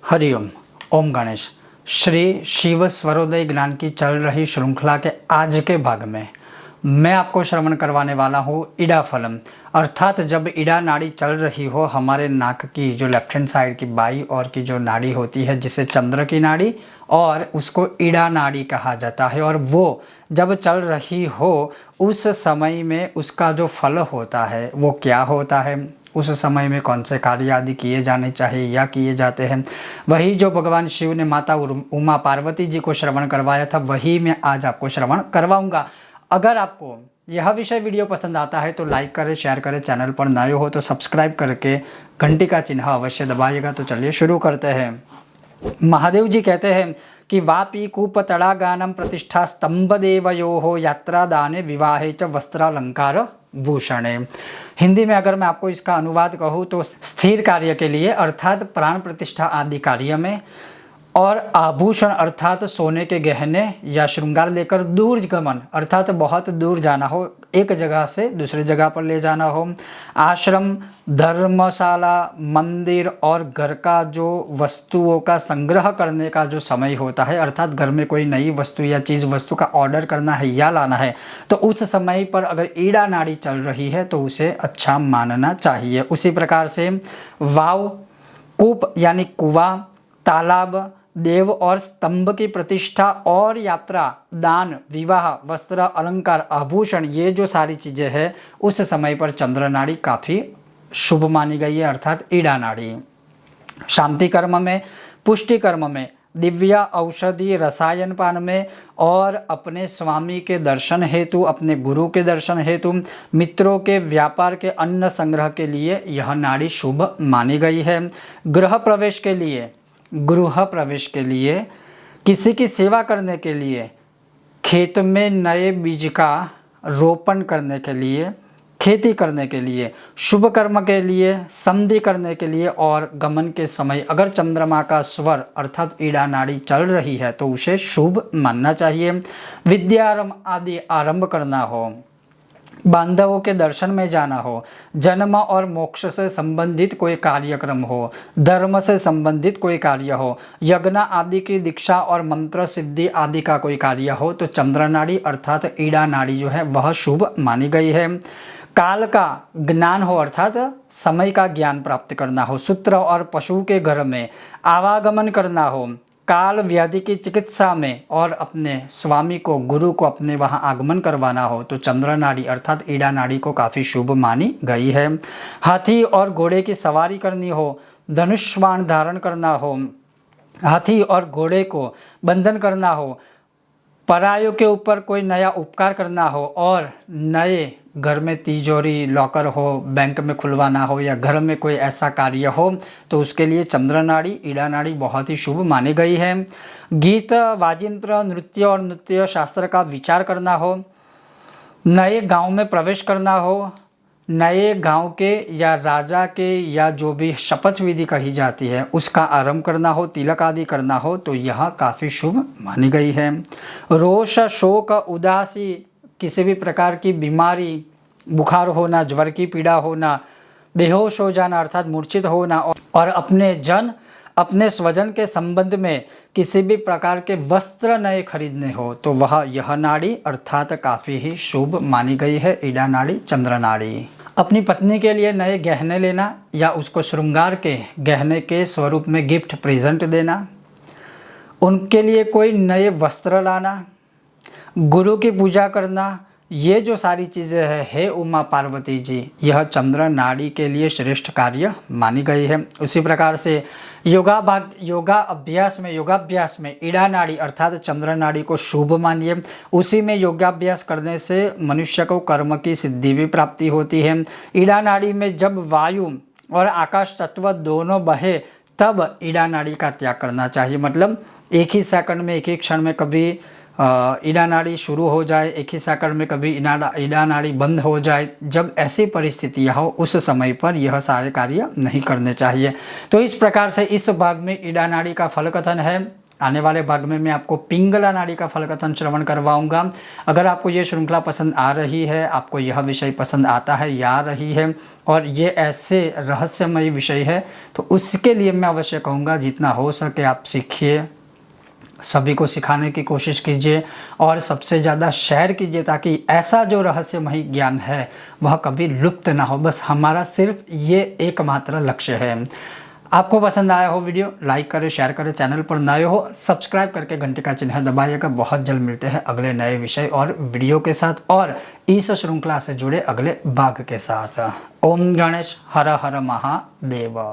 हरिओम। ओम गणेश। श्री शिव स्वरोदय ज्ञान की चल रही श्रृंखला के आज के भाग में मैं आपको श्रवण करवाने वाला हूँ ईड़ा फलम, अर्थात जब ईड़ा नाड़ी चल रही हो हमारे नाक की जो लेफ्ट हैंड साइड की बाई और की जो नाड़ी होती है जिसे चंद्र की नाड़ी और उसको ईड़ा नाड़ी कहा जाता है, और वो जब चल रही हो उस समय में उसका जो फल होता है वो क्या होता है, उस समय में कौन से कार्य आदि किए जाने चाहिए या किए जाते हैं, वही जो भगवान शिव ने माता उमा पार्वती जी को श्रवण करवाया था वही मैं आज आपको श्रवण करवाऊंगा। अगर आपको यह विषय वीडियो पसंद आता है तो लाइक करें, शेयर करें, चैनल पर नए हो तो सब्सक्राइब करके घंटी का चिन्ह अवश्य दबाइएगा। तो चलिए शुरू करते हैं। महादेव जी कहते हैं कि वापी कूप तड़ा गानम प्रतिष्ठा स्तंभ देवयो यात्रा दाने विवाहे च वस्त्रालंकार भूषणे। हिंदी में अगर मैं आपको इसका अनुवाद कहूँ तो स्थिर कार्य के लिए अर्थात प्राण प्रतिष्ठा आदि कार्य में, और आभूषण अर्थात सोने के गहने या श्रृंगार लेकर दूर गमन अर्थात बहुत दूर जाना हो, एक जगह से दूसरी जगह पर ले जाना हो, आश्रम, धर्मशाला, मंदिर और घर का जो वस्तुओं का संग्रह करने का जो समय होता है, अर्थात घर में कोई नई वस्तु या चीज़ वस्तु का ऑर्डर करना है या लाना है तो उस समय पर अगर ईड़ा नाड़ी चल रही है तो उसे अच्छा मानना चाहिए। उसी प्रकार से वाव, कूप यानी कुआं, तालाब, देव और स्तंभ की प्रतिष्ठा और यात्रा, दान, विवाह, वस्त्र, अलंकार, आभूषण, ये जो सारी चीज़ें हैं उस समय पर चंद्र नाड़ी काफ़ी शुभ मानी गई है, अर्थात ईड़ा नाड़ी। शांति कर्म में, पुष्टि कर्म में, दिव्या औषधि रसायन पान में और अपने स्वामी के दर्शन हेतु, अपने गुरु के दर्शन हेतु, मित्रों के व्यापार के अन्न संग्रह के लिए यह नाड़ी शुभ मानी गई है। गृह प्रवेश के लिए, किसी की सेवा करने के लिए, खेत में नए बीज का रोपण करने के लिए, खेती करने के लिए, शुभ कर्म के लिए, संधि करने के लिए और गमन के समय अगर चंद्रमा का स्वर अर्थात ईड़ा नाड़ी चल रही है तो उसे शुभ मानना चाहिए। विद्यारंभ आदि आरंभ करना हो, बांधवों के दर्शन में जाना हो, जन्म और मोक्ष से संबंधित कोई कार्यक्रम हो, धर्म से संबंधित कोई कार्य हो, यज्ञ आदि की दीक्षा और मंत्र सिद्धि आदि का कोई कार्य हो तो चंद्र नाड़ी अर्थात ईड़ा नाड़ी जो है वह शुभ मानी गई है। काल का ज्ञान हो अर्थात समय का ज्ञान प्राप्त करना हो, सूत्र और पशु के घर में आवागमन करना हो, काल व्याधि की चिकित्सा में और अपने स्वामी को गुरु को अपने वहाँ आगमन करवाना हो तो चंद्र नाड़ी अर्थात ईड़ा नाड़ी को काफ़ी शुभ मानी गई है। हाथी और घोड़े की सवारी करनी हो, धनुष बाण धारण करना हो, हाथी और घोड़े को बंधन करना हो, परायों के ऊपर कोई नया उपकार करना हो और नए घर में तिजोरी, लॉकर हो, बैंक में खुलवाना हो या घर में कोई ऐसा कार्य हो तो उसके लिए चंद्र नाड़ी, ईड़ा नाड़ी बहुत ही शुभ मानी गई है। गीत, वाजिंत्र, नृत्य और नृत्य शास्त्र का विचार करना हो, नए गांव में प्रवेश करना हो, नए गांव के या राजा के या जो भी शपथ विधि कही जाती है उसका आरंभ करना हो, तिलक आदि करना हो तो यह काफ़ी शुभ मानी गई है। रोष, शोक, उदासी, किसी भी प्रकार की बीमारी, बुखार होना, ज्वर की पीड़ा होना, बेहोश हो जाना अर्थात मूर्छित होना और अपने स्वजन के संबंध में किसी भी प्रकार के वस्त्र नए खरीदने हो तो वह यह नाड़ी अर्थात काफ़ी ही शुभ मानी गई है, ईड़ा नाड़ी, चंद्र नाड़ी। अपनी पत्नी के लिए नए गहने लेना या उसको श्रृंगार के गहने के स्वरूप में गिफ्ट प्रेजेंट देना, उनके लिए कोई नए वस्त्र लाना, गुरु की पूजा करना, ये जो सारी चीज़ें हैं हे उमा पार्वती जी यह चंद्र नाड़ी के लिए श्रेष्ठ कार्य मानी गई है। उसी प्रकार से योगाभ्यास में ईड़ा नाड़ी अर्थात चंद्र नाड़ी को शुभ मानिए। उसी में योगाभ्यास करने से मनुष्य को कर्म की सिद्धि भी प्राप्ति होती है। ईड़ा नाड़ी में जब वायु और आकाश तत्व दोनों बहे तब ईड़ा नाड़ी का त्याग करना चाहिए, मतलब एक ही सेकंड में, एक ही क्षण में कभी ईड़ा नाड़ी शुरू हो जाए, एक ही सेकंड में कभी ईड़ा नाड़ी बंद हो जाए, जब ऐसी परिस्थितियाँ हो उस समय पर यह सारे कार्य नहीं करने चाहिए। तो इस प्रकार से इस भाग में ईड़ा नाड़ी का फल कथन है। आने वाले भाग में मैं आपको पिंगला नाड़ी का फलकथन श्रवण करवाऊंगा। अगर आपको ये श्रृंखला पसंद आ रही है, आपको यह विषय पसंद आता है या आ रही है और ये ऐसे रहस्यमयी विषय है, तो उसके लिए मैं अवश्य कहूँगा जितना हो सके आप सीखिए, सभी को सिखाने की कोशिश कीजिए और सबसे ज़्यादा शेयर कीजिए, ताकि ऐसा जो रहस्यमयी ज्ञान है वह कभी लुप्त ना हो। बस हमारा सिर्फ ये एकमात्र लक्ष्य है। आपको पसंद आया हो वीडियो, लाइक करें, शेयर करें, चैनल पर नए हो सब्सक्राइब करके घंटे का चिन्ह दबाइएगा। बहुत जल्द मिलते हैं अगले नए विषय और वीडियो के साथ और इस श्रृंखला से जुड़े अगले भाग के साथ। ओम गणेश हर हर महादेव।